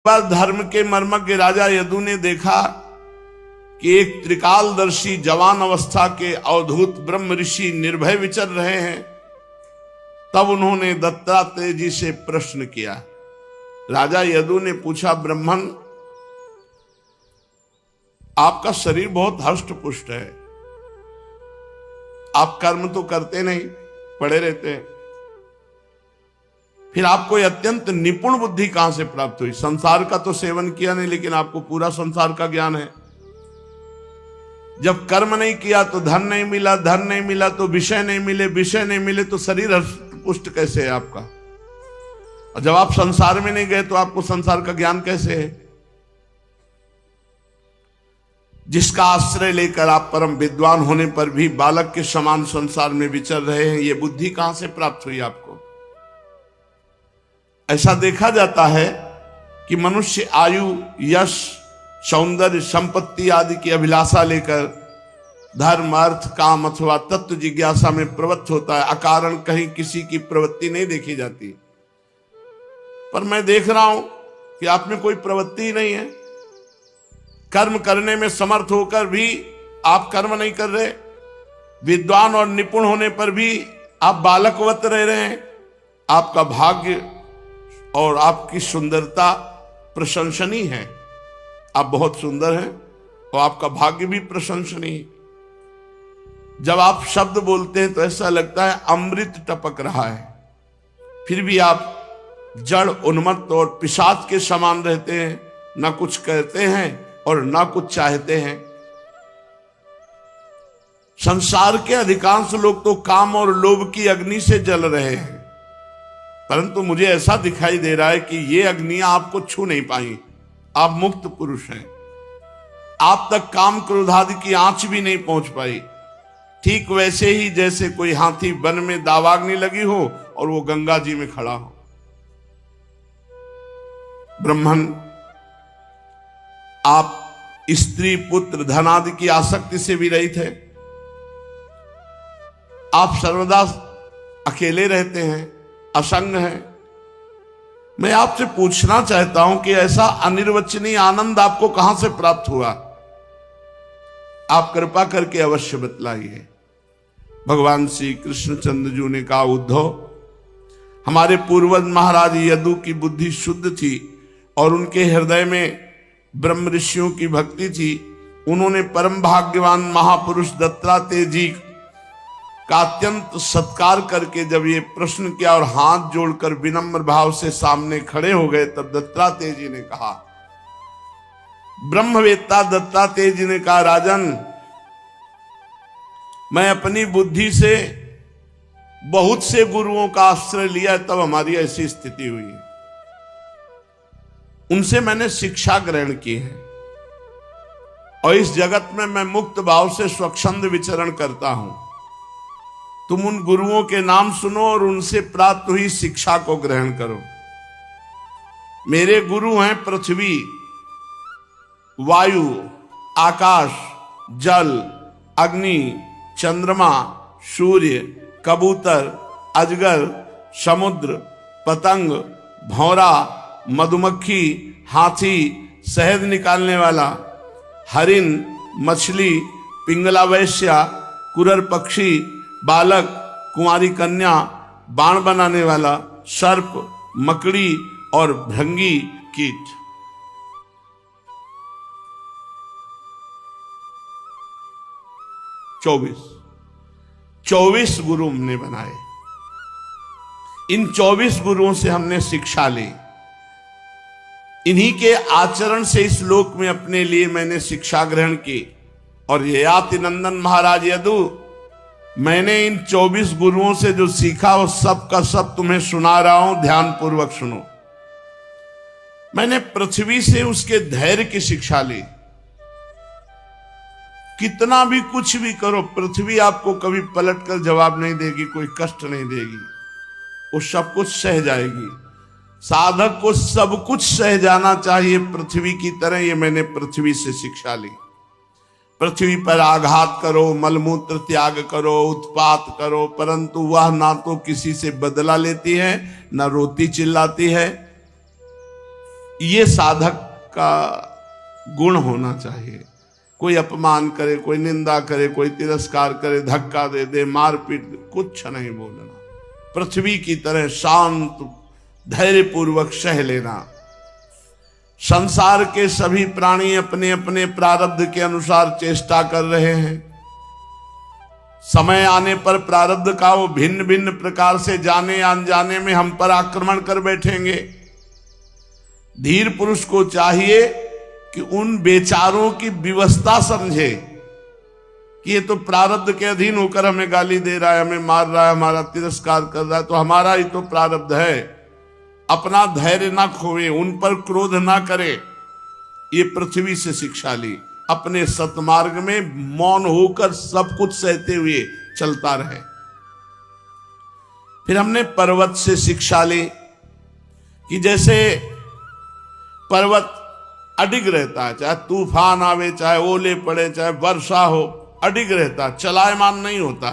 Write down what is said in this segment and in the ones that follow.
बार धर्म के मर्मज्ञ राजा यदु ने देखा कि एक त्रिकालदर्शी जवान अवस्था के अवधूत ब्रह्म ऋषि निर्भय विचर रहे हैं, तब उन्होंने दत्तात्रेय जी से प्रश्न किया। राजा यदु ने पूछा, ब्राह्मण, आपका शरीर बहुत हष्ट पुष्ट है, आप कर्म तो करते नहीं, पड़े रहते हैं, फिर आपको ये अत्यंत निपुण बुद्धि कहां से प्राप्त हुई? संसार का तो सेवन किया नहीं, लेकिन आपको पूरा संसार का ज्ञान है। जब कर्म नहीं किया तो धन नहीं मिला, धन नहीं मिला तो विषय नहीं मिले, विषय नहीं मिले तो शरीर पुष्ट कैसे है आपका? और जब आप संसार में नहीं गए तो आपको संसार का ज्ञान कैसे है? जिसका आश्रय लेकर आप परम विद्वान होने पर भी बालक के समान संसार में विचर रहे हैं, ये बुद्धि कहां से प्राप्त हुई आपको? ऐसा देखा जाता है कि मनुष्य आयु, यश, सौंदर्य, संपत्ति आदि की अभिलाषा लेकर धर्म, अर्थ, काम अथवा तत्व जिज्ञासा में प्रवृत्त होता है। अकारण कहीं किसी की प्रवृत्ति नहीं देखी जाती, पर मैं देख रहा हूं कि आप में कोई प्रवृत्ति ही नहीं है। कर्म करने में समर्थ होकर भी आप कर्म नहीं कर रहे, विद्वान और निपुण होने पर भी आप बालकवत रह रहे हैं। आपका भाग्य और आपकी सुंदरता प्रशंसनीय है, आप बहुत सुंदर हैं और आपका भाग्य भी प्रशंसनीय है। जब आप शब्द बोलते हैं तो ऐसा लगता है अमृत टपक रहा है, फिर भी आप जड़, उन्मत्त और पिशाच के समान रहते हैं, ना कुछ कहते हैं और ना कुछ चाहते हैं। संसार के अधिकांश लोग तो काम और लोभ की अग्नि से जल रहे हैं, परंतु मुझे ऐसा दिखाई दे रहा है कि ये अग्नियां आपको छू नहीं पाई। आप मुक्त पुरुष हैं, आप तक काम क्रोधादि की आंच भी नहीं पहुंच पाई। ठीक वैसे ही जैसे कोई हाथी वन में दावाग्नि लगी हो और वो गंगा जी में खड़ा हो। ब्राह्मण, आप स्त्री, पुत्र, धन आदि की आसक्ति से भी रहित है। आप सर्वदा अकेले रहते हैं, असंग हैं। मैं आपसे पूछना चाहता हूं कि ऐसा अनिर्वचनीय आनंद आपको कहां से प्राप्त हुआ? आप कृपा करके अवश्य बतलाइए। भगवान श्री कृष्णचंद्र जी ने कहा, उद्धव, हमारे पूर्वज महाराज यदु की बुद्धि शुद्ध थी और उनके हृदय में ब्रह्म ऋषियों की भक्ति थी। उन्होंने परम भाग्यवान महापुरुष दत्तात्रेय जी का अत्यंत सत्कार करके जब ये प्रश्न किया और हाथ जोड़कर विनम्र भाव से सामने खड़े हो गए, तब दत्तात्रेय जी ने कहा, ब्रह्मवेत्ता दत्तात्रेय जी ने कहा, राजन, मैं अपनी बुद्धि से बहुत से गुरुओं का आश्रय लिया, तब हमारी ऐसी स्थिति हुई है। उनसे मैंने शिक्षा ग्रहण की है और इस जगत में मैं मुक्त भाव से स्वच्छंद विचरण करता हूं। तुम उन गुरुओं के नाम सुनो और उनसे प्राप्त हुई शिक्षा को ग्रहण करो। मेरे गुरु हैं पृथ्वी, वायु, आकाश, जल, अग्नि, चंद्रमा, सूर्य, कबूतर, अजगर, समुद्र, पतंग, भौरा, मधुमक्खी, हाथी, शहद निकालने वाला, हरिन, मछली, पिंगला वैश्या, कुरर पक्षी, बालक, कुंवारी कन्या, बाण बनाने वाला, सर्प, मकड़ी और भृंगी कीट। चौबीस गुरु हमने बनाए। इन 24 गुरुओं से हमने शिक्षा ली। इन्हीं के आचरण से इस लोक में अपने लिए मैंने शिक्षा ग्रहण की। और ययाति नंदन महाराज यदु, मैंने इन 24 गुरुओं से जो सीखा वो सब का सब तुम्हें सुना रहा हूं, ध्यान पूर्वक सुनो। मैंने पृथ्वी से उसके धैर्य की शिक्षा ली। कितना भी कुछ भी करो, पृथ्वी आपको कभी पलटकर जवाब नहीं देगी, कोई कष्ट नहीं देगी, वो सब कुछ सह जाएगी। साधक को सब कुछ सह जाना चाहिए पृथ्वी की तरह, ये मैंने पृथ्वी से शिक्षा ली। पृथ्वी पर आघात करो, मलमूत्र त्याग करो, उत्पात करो, परंतु वह ना तो किसी से बदला लेती है, ना रोती चिल्लाती है। ये साधक का गुण होना चाहिए। कोई अपमान करे, कोई निंदा करे, कोई तिरस्कार करे, धक्का दे दे, मारपीट, कुछ नहीं बोलना। पृथ्वी की तरह शांत धैर्यपूर्वक सह लेना। संसार के सभी प्राणी अपने अपने प्रारब्ध के अनुसार चेष्टा कर रहे हैं। समय आने पर प्रारब्ध का वो भिन्न भिन्न प्रकार से जाने अनजाने में हम पर आक्रमण कर बैठेंगे। धीर पुरुष को चाहिए कि उन बेचारों की विवस्था समझे कि ये तो प्रारब्ध के अधीन होकर हमें गाली दे रहा है, हमें मार रहा है, हमारा तिरस्कार कर रहा है, तो हमारा ही तो प्रारब्ध है। अपना धैर्य ना खोए, उन पर क्रोध ना करे। ये पृथ्वी से शिक्षा ली। अपने सतमार्ग में मौन होकर सब कुछ सहते हुए चलता रहे। फिर हमने पर्वत से शिक्षा ली कि जैसे पर्वत अडिग रहता है, चाहे तूफान आवे, चाहे ओले पड़े, चाहे वर्षा हो, अडिग रहता, चलायमान नहीं होता।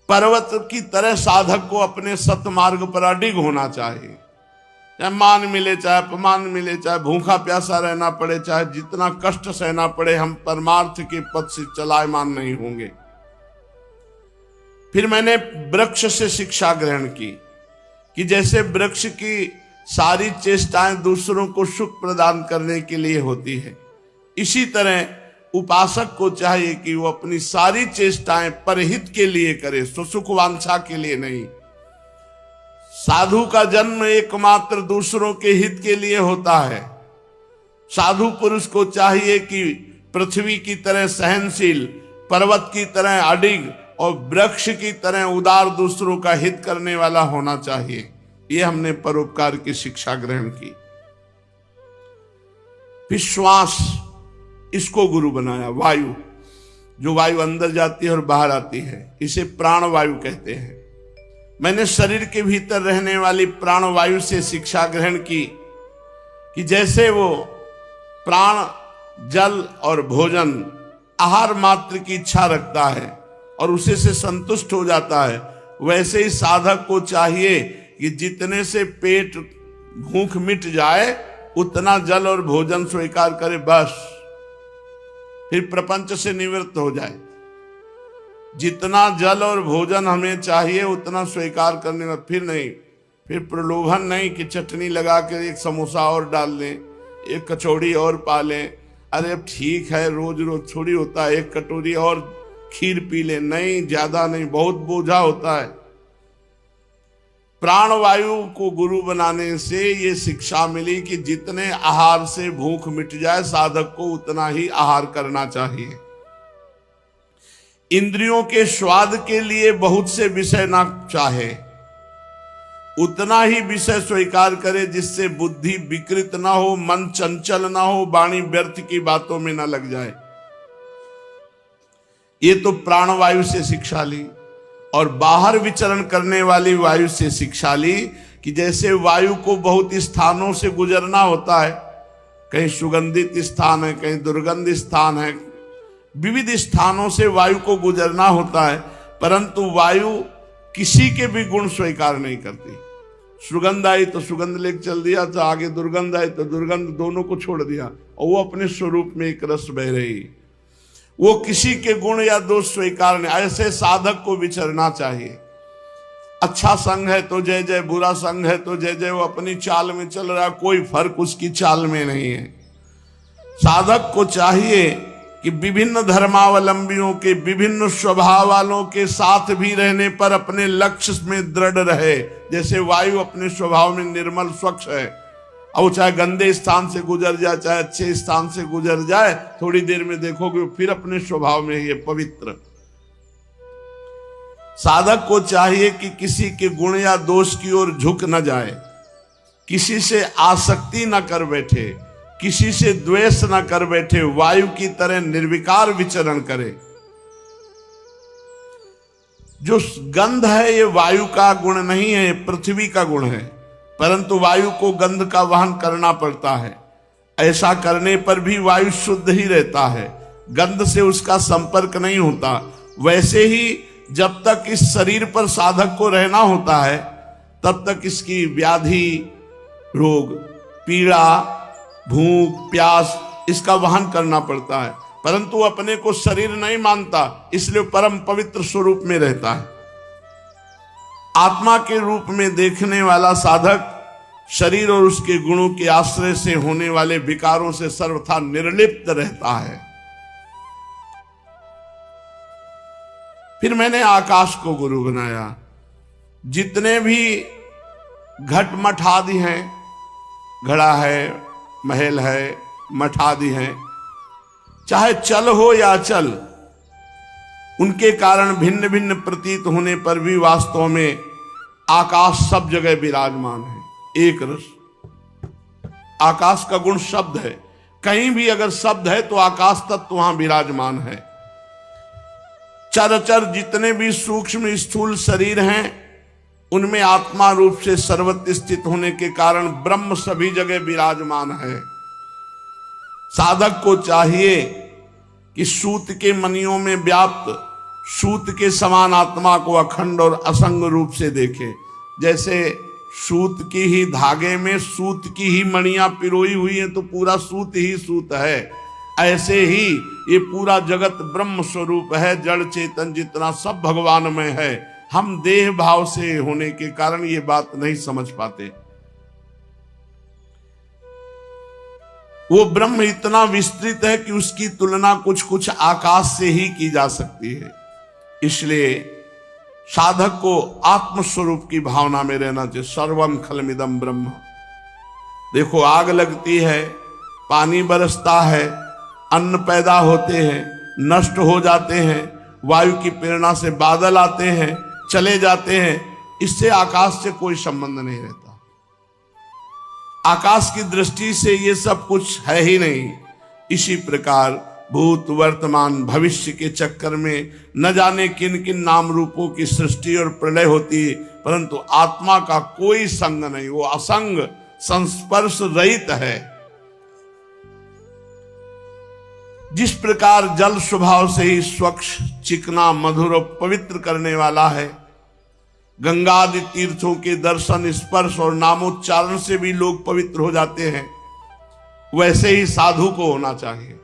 पर्वत की तरह साधक को अपने सतमार्ग पर अडिग होना चाहिए। चाहे मान मिले, चाहे अपमान मिले, चाहे भूखा प्यासा रहना पड़े, चाहे जितना कष्ट सहना पड़े, हम परमार्थ के पथ से चलायमान नहीं होंगे। फिर मैंने वृक्ष से शिक्षा ग्रहण की कि जैसे वृक्ष की सारी चेष्टाएं दूसरों को सुख प्रदान करने के लिए होती है, इसी तरह उपासक को चाहिए कि वो अपनी सारी चेष्टाएं परहित के लिए करे, सुसुख वांछा के लिए नहीं। साधु का जन्म एकमात्र दूसरों के हित के लिए होता है। साधु पुरुष को चाहिए कि पृथ्वी की तरह सहनशील, पर्वत की तरह अडिग और वृक्ष की तरह उदार दूसरों का हित करने वाला होना चाहिए। ये हमने परोपकार की शिक्षा ग्रहण की। फिर श्वास, इसको गुरु बनाया। वायु, जो वायु अंदर जाती है और बाहर आती है, इसे प्राण वायु कहते हैं। मैंने शरीर के भीतर रहने वाली प्राण वायु से शिक्षा ग्रहण की कि जैसे वो प्राण जल और भोजन आहार मात्र की इच्छा रखता है और उसे से संतुष्ट हो जाता है, वैसे ही साधक को चाहिए कि जितने से पेट भूख मिट जाए उतना जल और भोजन स्वीकार करे, बस। फिर प्रपंच से निवृत्त हो जाए। जितना जल और भोजन हमें चाहिए उतना स्वीकार करने में, फिर नहीं, फिर प्रलोभन नहीं कि चटनी लगा कर एक समोसा और डाल लें, एक कचौड़ी और पा लें, अरे अब ठीक है रोज रोज थोड़ी होता है, एक कटोरी और खीर पी लें, नहीं, ज्यादा नहीं, बहुत बोझा होता है। प्राणवायु को गुरु बनाने से ये शिक्षा मिली कि जितने आहार से भूख मिट जाए साधक को उतना ही आहार करना चाहिए। इंद्रियों के स्वाद के लिए बहुत से विषय ना चाहे, उतना ही विषय स्वीकार करे जिससे बुद्धि विकृत ना हो, मन चंचल ना हो, वाणी व्यर्थ की बातों में ना लग जाए। ये तो प्राणवायु से शिक्षा ली। और बाहर विचरण करने वाली वायु से शिक्षा ली कि जैसे वायु को बहुत स्थानों से गुजरना होता है, कहीं सुगंधित स्थान है, कहीं दुर्गंध स्थान है, विविध स्थानों से वायु को गुजरना होता है, परंतु वायु किसी के भी गुण स्वीकार नहीं करती। सुगंध आई तो सुगंध लेकर चल दिया, तो आगे दुर्गंध आई तो दुर्गंध, दोनों को छोड़ दिया और वो अपने स्वरूप में एक रस बह रही। वो किसी के गुण या दोष स्वीकार नहीं। ऐसे साधक को विचरना चाहिए। अच्छा संग है तो जय जय, बुरा संग है तो जय जय, वो अपनी चाल में चल रहा है, कोई फर्क उसकी चाल में नहीं है। साधक को चाहिए कि विभिन्न धर्मावलंबियों के, विभिन्न स्वभाव वालों के साथ भी रहने पर अपने लक्ष्य में दृढ़ रहे। जैसे वायु अपने स्वभाव में निर्मल स्वच्छ है, और चाहे गंदे स्थान से गुजर जाए, चाहे अच्छे स्थान से गुजर जाए, थोड़ी देर में देखोगे फिर अपने स्वभाव में ये पवित्र। साधक को चाहिए कि किसी के गुण या दोष की ओर झुक न जाए, किसी से आसक्ति न कर बैठे, किसी से द्वेष न कर बैठे, वायु की तरह निर्विकार विचरण करे। जो गंध है ये वायु का गुण नहीं है, पृथ्वी का गुण है, परंतु वायु को गंध का वहन करना पड़ता है। ऐसा करने पर भी वायु शुद्ध ही रहता है, गंध से उसका संपर्क नहीं होता। वैसे ही जब तक इस शरीर पर साधक को रहना होता है, तब तक इसकी व्याधि, रोग, पीड़ा, भूख, प्यास इसका वहन करना पड़ता है, परंतु अपने को शरीर नहीं मानता, इसलिए परम पवित्र स्वरूप में रहता है। आत्मा के रूप में देखने वाला साधक शरीर और उसके गुणों के आश्रय से होने वाले विकारों से सर्वथा निर्लिप्त रहता है। फिर मैंने आकाश को गुरु बनाया। जितने भी घट मठ आदि हैं, घड़ा है, महल है, मठ आदि हैं, चाहे चल हो या चल, उनके कारण भिन्न भिन्न प्रतीत होने पर भी वास्तव में आकाश सब जगह विराजमान है। एक रस, आकाश का गुण शब्द है। कहीं भी अगर शब्द है तो आकाश तत्व वहां विराजमान है। चराचर जितने भी सूक्ष्म स्थूल शरीर हैं, उनमें आत्मा रूप से सर्वत्र स्थित होने के कारण ब्रह्म सभी जगह विराजमान है। साधक को चाहिए कि सूत के मणियों में व्याप्त सूत के समान आत्मा को अखंड और असंग रूप से देखे। जैसे सूत की ही धागे में सूत की ही मणियां पिरोई हुई हैं तो पूरा सूत ही सूत है, ऐसे ही ये पूरा जगत ब्रह्म स्वरूप है। जड़ चेतन जितना सब भगवान में है। हम देह भाव से होने के कारण ये बात नहीं समझ पाते। वो ब्रह्म इतना विस्तृत है कि उसकी तुलना कुछ कुछ आकाश से ही की जा सकती है। इसलिए साधक को आत्मस्वरूप की भावना में रहना चाहिए। सर्वम खलमिदम ब्रह्म। देखो, आग लगती है, पानी बरसता है, अन्न पैदा होते हैं, नष्ट हो जाते हैं, वायु की प्रेरणा से बादल आते हैं, चले जाते हैं, इससे आकाश से कोई संबंध नहीं रहता। आकाश की दृष्टि से ये सब कुछ है ही नहीं। इसी प्रकार भूत, वर्तमान, भविष्य के चक्कर में न जाने किन किन नाम रूपों की सृष्टि और प्रलय होती है, परंतु आत्मा का कोई संग नहीं। वो असंग, संस्पर्श रहित है। जिस प्रकार जल स्वभाव से ही स्वच्छ, चिकना, मधुर और पवित्र करने वाला है, गंगा आदि तीर्थों के दर्शन, स्पर्श और नामोच्चारण से भी लोग पवित्र हो जाते हैं, वैसे ही साधु को होना चाहिए।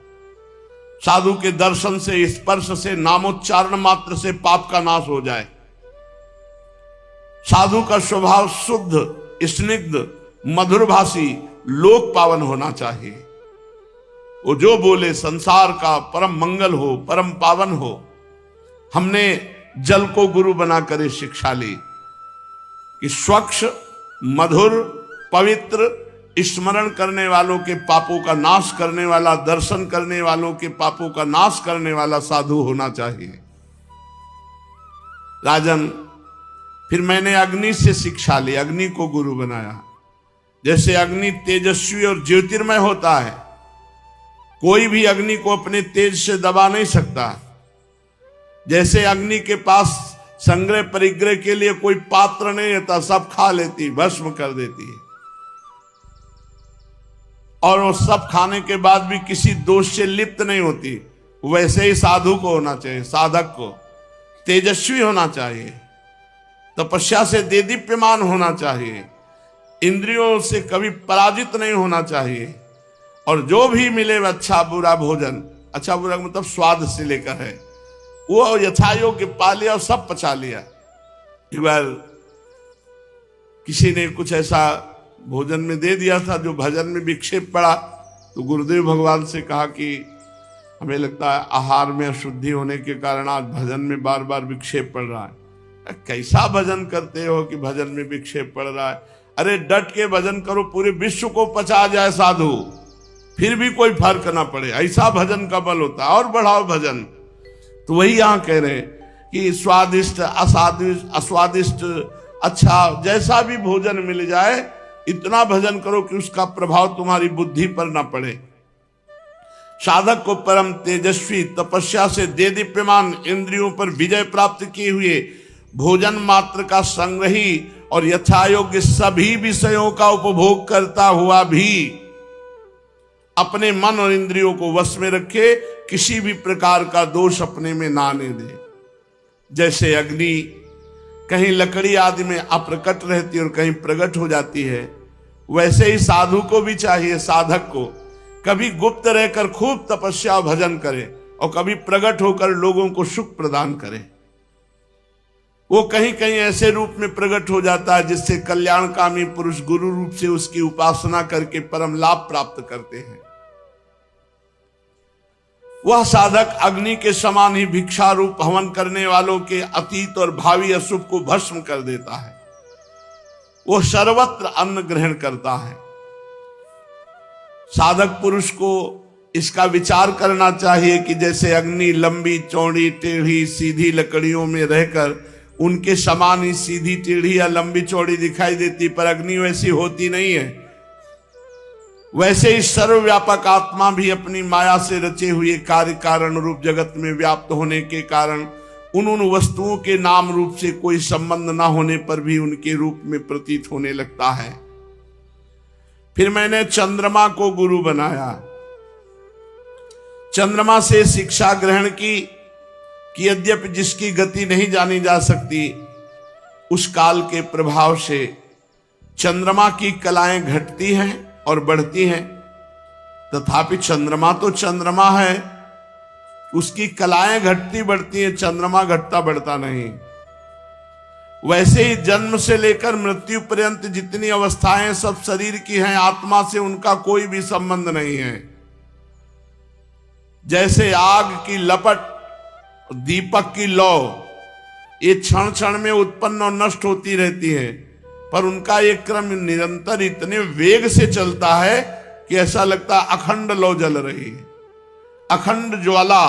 साधु के दर्शन से, स्पर्श से, नामोच्चारण मात्र से पाप का नाश हो जाए। साधु का स्वभाव शुद्ध, स्निग्ध, मधुरभाषी, लोक पावन होना चाहिए। वो जो बोले संसार का परम मंगल हो, परम पावन हो। हमने जल को गुरु बनाकर शिक्षा ली कि स्वच्छ, मधुर, पवित्र, स्मरण करने वालों के पापों का नाश करने वाला, दर्शन करने वालों के पापों का नाश करने वाला साधु होना चाहिए। राजन, फिर मैंने अग्नि से शिक्षा ली, अग्नि को गुरु बनाया। जैसे अग्नि तेजस्वी और ज्योतिर्मय होता है, कोई भी अग्नि को अपने तेज से दबा नहीं सकता। जैसे अग्नि के पास संग्रह परिग्रह के लिए कोई पात्र नहीं रहता, सब खा लेती, भस्म कर देती है, और वो सब खाने के बाद भी किसी दोष से लिप्त नहीं होती। वैसे ही साधु को होना चाहिए। साधक को तेजस्वी होना चाहिए, तपस्या से देदीप्यमान होना चाहिए, इंद्रियों से कभी पराजित नहीं होना चाहिए, और जो भी मिले अच्छा बुरा भोजन, अच्छा बुरा मतलब स्वाद से लेकर है, वो यथायोग्य पा लिया और सब पचा लिया। एक बार किसी ने कुछ ऐसा भोजन में दे दिया था जो भजन में विक्षेप पड़ा, तो गुरुदेव भगवान से कहा कि हमें लगता है आहार में अशुद्धि होने के कारण आज भजन में बार बार विक्षेप पड़ रहा है। कैसा भजन करते हो कि भजन में विक्षेप पड़ रहा है? अरे डट के भजन करो, पूरे विश्व को पचा जाए साधु, फिर भी कोई फर्क ना पड़े, ऐसा भजन का बल होता है। और बढ़ाओ भजन। तो वही यहां कह रहे हैं कि स्वादिष्ट, अस्वादिष्ट, अच्छा जैसा भी भोजन मिल जाए, इतना भजन करो कि उसका प्रभाव तुम्हारी बुद्धि पर ना पड़े। साधक को परम तेजस्वी, तपस्या से देदीप्यमान, इंद्रियों पर विजय प्राप्त किए हुए, भोजन मात्र का संग्रही और यथायोग्य सभी विषयों का उपभोग करता हुआ भी अपने मन और इंद्रियों को वश में रखे, किसी भी प्रकार का दोष अपने में ना आने दे। जैसे अग्नि कहीं लकड़ी आदि में अप्रकट रहती है और कहीं प्रकट हो जाती है, वैसे ही साधु को भी चाहिए, साधक को कभी गुप्त रहकर खूब तपस्या भजन करे और कभी प्रकट होकर लोगों को सुख प्रदान करे। वो कहीं कहीं ऐसे रूप में प्रकट हो जाता है जिससे कल्याणकामी पुरुष गुरु रूप से उसकी उपासना करके परम लाभ प्राप्त करते हैं। वह साधक अग्नि के समान ही भिक्षा रूप हवन करने वालों के अतीत और भावी अशुभ को भस्म कर देता है। वो सर्वत्र अन्न ग्रहण करता है। साधक पुरुष को इसका विचार करना चाहिए कि जैसे अग्नि लंबी चौड़ी टेढ़ी सीधी लकड़ियों में रहकर उनके समान ही सीधी टेढ़ी या लंबी चौड़ी दिखाई देती, पर अग्नि वैसी होती नहीं है, वैसे ही सर्वव्यापक आत्मा भी अपनी माया से रचे हुए कार्य कारण रूप जगत में व्याप्त होने के कारण उन वस्तुओं के नाम रूप से कोई संबंध न होने पर भी उनके रूप में प्रतीत होने लगता है। फिर मैंने चंद्रमा को गुरु बनाया। चंद्रमा से शिक्षा ग्रहण की कि यद्यपि जिसकी गति नहीं जानी जा सकती, उस काल के प्रभाव से चंद्रमा की कलाएं घटती हैं और बढ़ती हैं, तथापि चंद्रमा तो चंद्रमा है, उसकी कलाएं घटती बढ़ती हैं, चंद्रमा घटता बढ़ता नहीं। वैसे ही जन्म से लेकर मृत्यु पर्यंत जितनी अवस्थाएं सब शरीर की हैं, आत्मा से उनका कोई भी संबंध नहीं है। जैसे आग की लपट, दीपक की लौ, ये क्षण क्षण में उत्पन्न और नष्ट होती रहती है, पर उनका एक क्रम निरंतर इतने वेग से चलता है कि ऐसा लगता है अखंड लौ जल रही है, अखंड ज्वाला,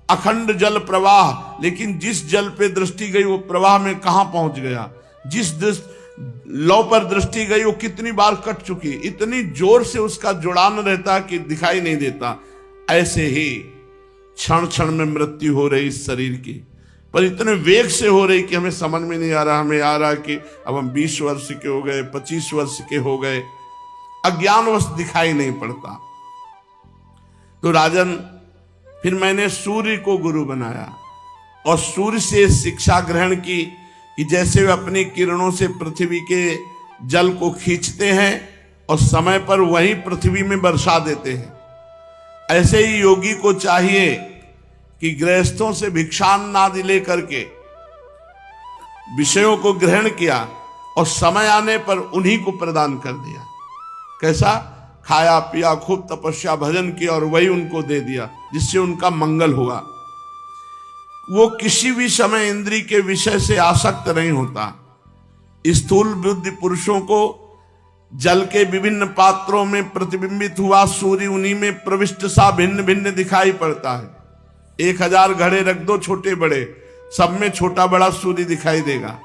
अखंड जल प्रवाह। लेकिन जिस जल पे दृष्टि गई वो प्रवाह में कहां पहुंच गया, जिस लौ पर दृष्टि गई वो कितनी बार कट चुकी, इतनी जोर से उसका जुड़ान रहता कि दिखाई नहीं देता। ऐसे ही क्षण क्षण में मृत्यु हो रही इस शरीर की, पर इतने वेग से हो रही कि हमें समझ में नहीं आ रहा। हमें आ रहा कि अब हम 20 वर्ष के हो गए, 25 वर्ष के हो गए, अज्ञानवश दिखाई नहीं पड़ता। तो राजन, फिर मैंने सूर्य को गुरु बनाया और सूर्य से शिक्षा ग्रहण की कि जैसे वे अपनी किरणों से पृथ्वी के जल को खींचते हैं और समय पर वही पृथ्वी में बरसा देते हैं, ऐसे ही योगी को चाहिए कि गृहस्थों से भिक्षान्नादि लेकर के विषयों को ग्रहण किया और समय आने पर उन्हीं को प्रदान कर दिया। कैसा? खाया पिया, खूब तपस्या भजन किया और वही उनको दे दिया, जिससे उनका मंगल हुआ। वो किसी भी समय इंद्रिय के विषय से आसक्त नहीं होता। स्थूल बुद्धि पुरुषों को जल के विभिन्न पात्रों में प्रतिबिंबित हुआ सूर्य उन्हीं में प्रविष्ट सा भिन्न भिन्न दिखाई पड़ता है। 1000 घड़े रख दो छोटे बड़े, सब में छोटा बड़ा सूर्य दिखाई देगा,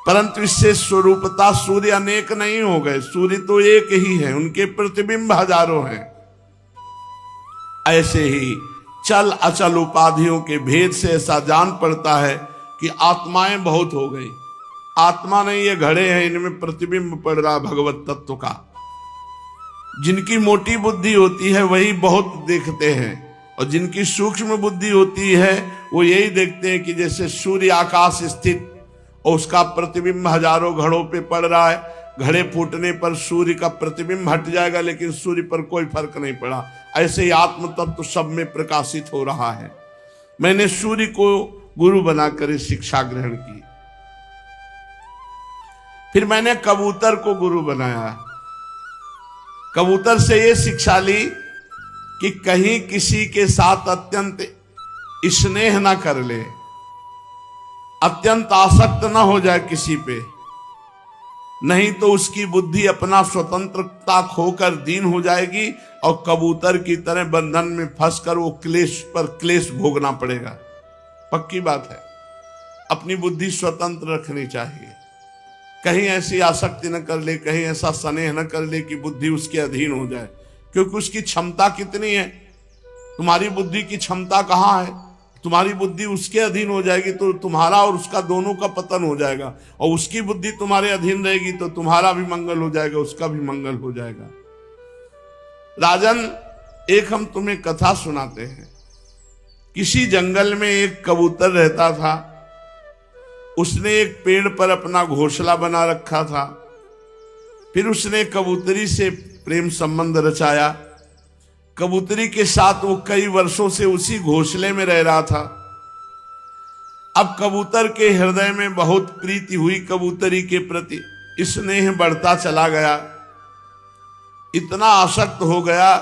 परंतु इससे स्वरूपता सूर्य अनेक नहीं हो गए, सूर्य तो एक ही है, उनके प्रतिबिंब हजारों हैं। ऐसे ही चल अचल उपाधियों के भेद से ऐसा जान पड़ता है कि आत्माएं बहुत हो गई। आत्मा नहीं, ये घड़े हैं, इनमें प्रतिबिंब पड़ रहा भगवत तत्व का। जिनकी मोटी बुद्धि होती है वही बहुत देखते हैं, और जिनकी सूक्ष्म बुद्धि होती है वो यही देखते हैं कि जैसे सूर्य आकाश स्थित और उसका प्रतिबिंब हजारों घड़ों पे पड़ रहा है, घड़े फूटने पर सूर्य का प्रतिबिंब हट जाएगा लेकिन सूर्य पर कोई फर्क नहीं पड़ा। ऐसे ही आत्म तत्व सब में प्रकाशित हो रहा है। मैंने सूर्य को गुरु बनाकर शिक्षा ग्रहण की। फिर मैंने कबूतर को गुरु बनाया। कबूतर से ये शिक्षा ली कि कहीं किसी के साथ अत्यंत स्नेह ना कर ले, अत्यंत आसक्त ना हो जाए किसी पे, नहीं तो उसकी बुद्धि अपना स्वतंत्रता खोकर दीन हो जाएगी और कबूतर की तरह बंधन में फंसकर वो क्लेश पर क्लेश भोगना पड़ेगा। पक्की बात है, अपनी बुद्धि स्वतंत्र रखनी चाहिए। कहीं ऐसी आसक्ति न कर ले, कहीं ऐसा स्नेह न कर ले कि बुद्धि उसके अधीन हो जाए, क्योंकि उसकी क्षमता कितनी है, तुम्हारी बुद्धि की क्षमता कहाँ है। तुम्हारी बुद्धि उसके अधीन हो जाएगी तो तुम्हारा और उसका दोनों का पतन हो जाएगा, और उसकी बुद्धि तुम्हारे अधीन रहेगी तो तुम्हारा भी मंगल हो जाएगा, उसका भी मंगल हो जाएगा। राजन, एक हम तुम्हें कथा सुनाते हैं। किसी जंगल में एक कबूतर रहता था। उसने एक पेड़ पर अपना घोंसला बना रखा था। फिर उसने कबूतरी से प्रेम संबंध रचाया। कबूतरी के साथ वो कई वर्षों से उसी घोंसले में रह रहा था। अब कबूतर के हृदय में बहुत प्रीति हुई कबूतरी के प्रति, स्नेह बढ़ता चला गया। इतना आसक्त हो गया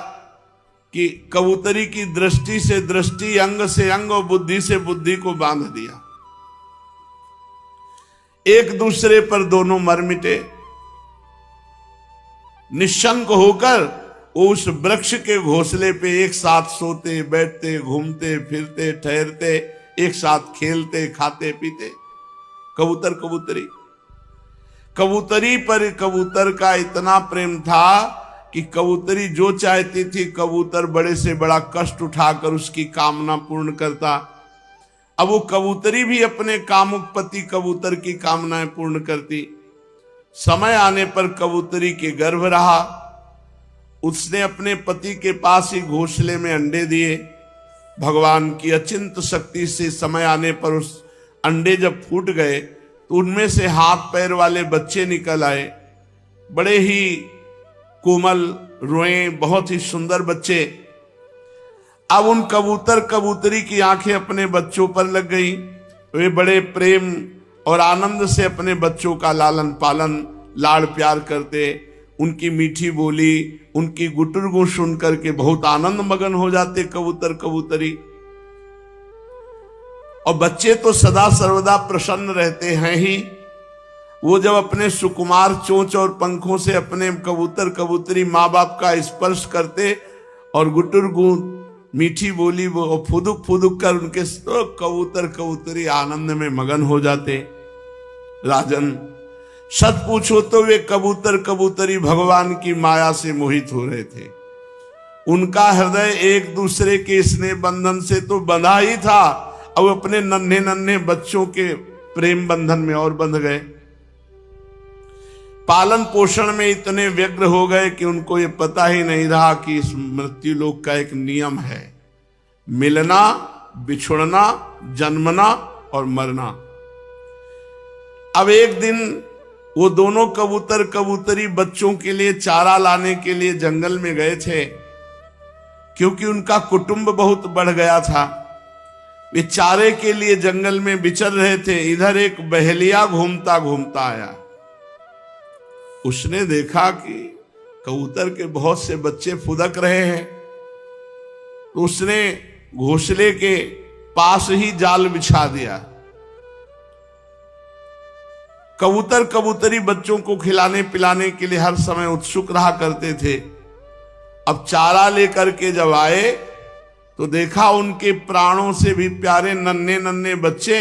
कि कबूतरी की दृष्टि से दृष्टि, अंग से अंग और बुद्धि से बुद्धि को बांध दिया। एक दूसरे पर दोनों मर मिटे। निशंक होकर वो उस वृक्ष के घोंसले पे एक साथ सोते, बैठते, घूमते फिरते, ठहरते, एक साथ खेलते, खाते पीते। कबूतर कबूतरी, कबूतरी पर कबूतर का इतना प्रेम था कि कबूतरी जो चाहती थी कबूतर बड़े से बड़ा कष्ट उठाकर उसकी कामना पूर्ण करता। अब वो कबूतरी भी अपने कामुक पति कबूतर की कामनाएं पूर्ण करती। समय आने पर कबूतरी के गर्भ रहा। उसने अपने पति के पास ही घोंसले में अंडे दिए। भगवान की अचिंत शक्ति से समय आने पर उस अंडे जब फूट गए तो उनमें से हाथ पैर वाले बच्चे निकल आए। बड़े ही कोमल, रोए, बहुत ही सुंदर बच्चे। अब उन कबूतर कबूतरी की आंखें अपने बच्चों पर लग गई। वे बड़े प्रेम और आनंद से अपने बच्चों का लालन पालन, लाड़ प्यार करते। उनकी मीठी बोली, उनकी गुटुरगु सुन करके बहुत आनंद मगन हो जाते कबूतर कबूतरी। और बच्चे तो सदा सर्वदा प्रसन्न रहते हैं ही। वो जब अपने सुकुमार चोंच और पंखों से अपने कबूतर कबूतरी माँ बाप का स्पर्श करते और गुटुरगु मीठी बोली वो फुदुक फुदुक कर उनके कबूतर कबूतरी आनंद में मगन हो जाते। राजन, सच पूछो तो वे कबूतर कबूतरी भगवान की माया से मोहित हो रहे थे। उनका हृदय एक दूसरे के स्नेह बंधन से तो बंधा ही था, अब अपने नन्हे नन्हे बच्चों के प्रेम बंधन में और बंध गए। पालन पोषण में इतने व्यग्र हो गए कि उनको ये पता ही नहीं रहा कि इस मृत्यु लोक का एक नियम है, मिलना, बिछुड़ना, जन्मना और मरना। अब एक दिन वो दोनों कबूतर कबूतरी बच्चों के लिए चारा लाने के लिए जंगल में गए थे, क्योंकि उनका कुटुंब बहुत बढ़ गया था। वे चारे के लिए जंगल में विचर रहे थे। इधर एक बहेलिया घूमता घूमता आया। उसने देखा कि कबूतर के बहुत से बच्चे फुदक रहे हैं, तो उसने घोंसले के पास ही जाल बिछा दिया। कबूतर कबूतरी बच्चों को खिलाने पिलाने के लिए हर समय उत्सुक रहा करते थे। अब चारा लेकर के जब आए तो देखा उनके प्राणों से भी प्यारे नन्हे नन्हे बच्चे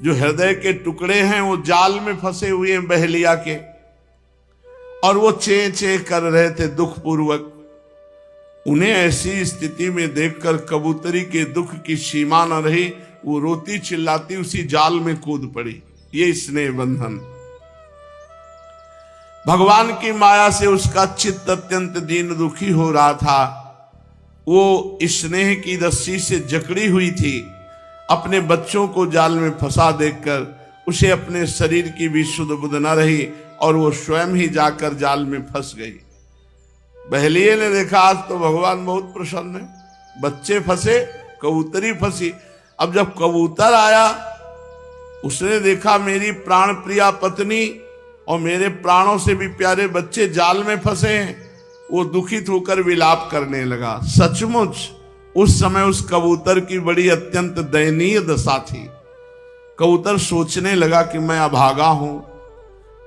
जो हृदय के टुकड़े हैं वो जाल में फंसे हुए हैं बहेलिया के, और वो चे चे कर रहे थे दुख पूर्वक। उन्हें ऐसी स्थिति में देखकर कबूतरी के दुख की सीमा न रही। वो रोती चिल्लाती उसी जाल में कूद पड़ी। ये स्नेह बंधन, भगवान की माया से उसका चित्त अत्यंत दीन दुखी हो रहा था। वो स्नेह की रस्सी से जकड़ी हुई थी। अपने बच्चों को जाल में फंसा देखकर उसे अपने शरीर की भी सुध बुध न रही और वो स्वयं ही जाकर जाल में फंस गई। बहेलिये ने देखा आज तो भगवान बहुत प्रसन्न है, बच्चे फंसे, कबूतरी फंसी। अब जब कबूतर आया उसने देखा मेरी प्राण प्रिया पत्नी और मेरे प्राणों से भी प्यारे बच्चे जाल में फंसे हैं। वो दुखित होकर विलाप करने लगा। सचमुच उस समय उस कबूतर की बड़ी अत्यंत दयनीय दशा थी। कबूतर सोचने लगा कि मैं अभागा हूं,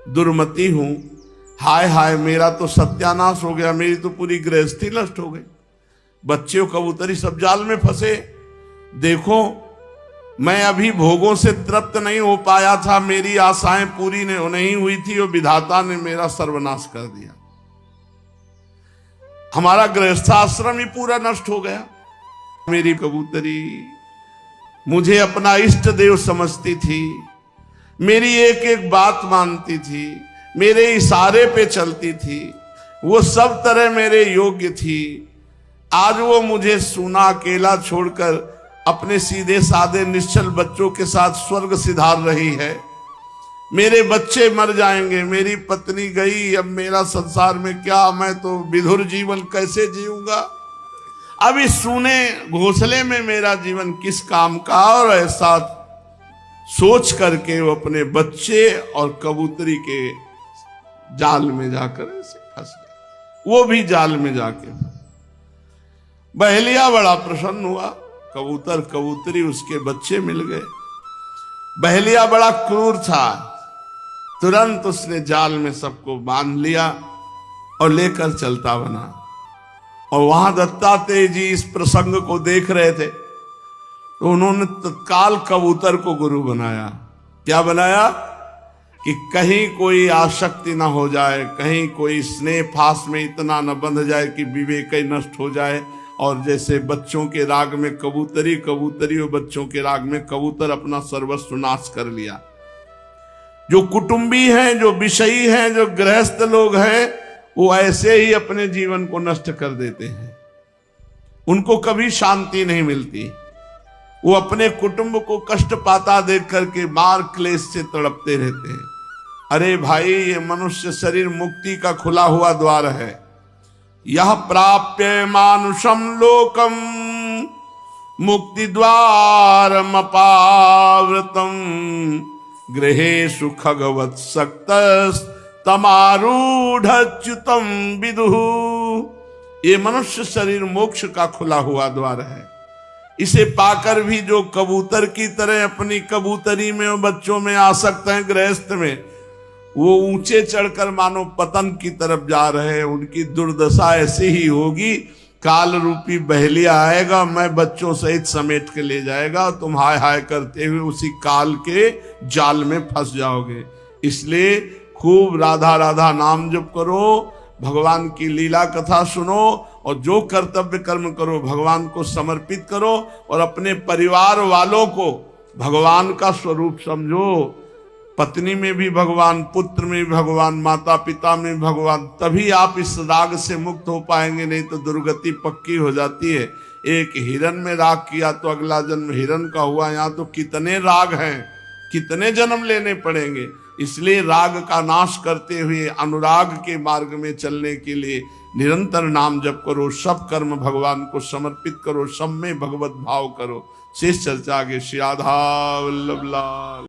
दुर्मति हूं, हाय हाय मेरा तो सत्यानाश हो गया, मेरी तो पूरी गृहस्थी नष्ट हो गई। बच्चे कबूतरी सब जाल में फंसे। देखो मैं अभी भोगों से तृप्त नहीं हो पाया था, मेरी आशाएं पूरी नहीं हुई थी और विधाता ने मेरा सर्वनाश कर दिया। हमारा गृहस्थाश्रम ही पूरा नष्ट हो गया। मेरी कबूतरी मुझे अपना इष्ट देव समझती थी, मेरी एक एक बात मानती थी, मेरे इशारे पे चलती थी, वो सब तरह मेरे योग्य थी। आज वो मुझे सूना अकेला छोड़कर अपने सीधे साधे निश्चल बच्चों के साथ स्वर्ग सिधार रही है। मेरे बच्चे मर जाएंगे, मेरी पत्नी गई, अब मेरा संसार में क्या, मैं तो विधुर जीवन कैसे जीऊंगा, अब इस सूने घोंसले में मेरा जीवन किस काम का। और ऐसा सोच करके वो अपने बच्चे और कबूतरी के जाल में जाकर ऐसे फंस गए। वो भी जाल में जाके बहेलिया बड़ा प्रसन्न हुआ, कबूतर कबूतरी उसके बच्चे मिल गए। बहेलिया बड़ा क्रूर था, तुरंत उसने जाल में सबको बांध लिया और लेकर चलता बना। और वहां दत्तात्रेय जी इस प्रसंग को देख रहे थे तो उन्होंने तत्काल कबूतर को गुरु बनाया। क्या बनाया कि कहीं कोई आसक्ति ना हो जाए, कहीं कोई स्नेह फास में इतना न बंध जाए कि विवेक ही नष्ट हो जाए। और जैसे बच्चों के राग में कबूतरी, कबूतरी और बच्चों के राग में कबूतर अपना सर्वस्व नाश कर लिया। जो कुटुंबी हैं, जो विषयी हैं, जो गृहस्थ लोग हैं, वो ऐसे ही अपने जीवन को नष्ट कर देते हैं। उनको कभी शांति नहीं मिलती। वो अपने कुटुंब को कष्ट पाता देख करके मार क्लेश से तड़पते रहते हैं। अरे भाई, ये मनुष्य शरीर मुक्ति का खुला हुआ द्वार है। यह प्राप्य मानुषम लोकम मुक्ति द्वारमपावृतम गृहेषु खगवत् सक्तस् तमारूढ़च्युतम विदुः। ये मनुष्य शरीर मोक्ष का खुला हुआ द्वार है। इसे पाकर भी जो कबूतर की तरह अपनी कबूतरी में और बच्चों में आसक्त हैं, गृहस्थ में, वो ऊंचे चढ़कर मानो पतन की तरफ जा रहे हैं। उनकी दुर्दशा ऐसी ही होगी। काल रूपी बहेलिया आएगा, मैं बच्चों सहित समेट के ले जाएगा, तुम हाय हाय करते हुए उसी काल के जाल में फंस जाओगे। इसलिए खूब राधा राधा नाम जप करो, भगवान की लीला कथा सुनो और जो कर्तव्य कर्म करो भगवान को समर्पित करो और अपने परिवार वालों को भगवान का स्वरूप समझो। पत्नी में भी भगवान, पुत्र में भी भगवान, माता पिता में भगवान, तभी आप इस राग से मुक्त हो पाएंगे, नहीं तो दुर्गति पक्की हो जाती है। एक हिरन में राग किया तो अगला जन्म हिरन का हुआ। यहाँ तो कितने राग हैं, कितने जन्म लेने पड़ेंगे। इसलिए राग का नाश करते हुए अनुराग के मार्ग में चलने के लिए निरंतर नाम जप करो, सब कर्म भगवान को समर्पित करो, सब में भगवत भाव करो। शेष चर्चा आगे। श्री राधा वल्लभ लाल।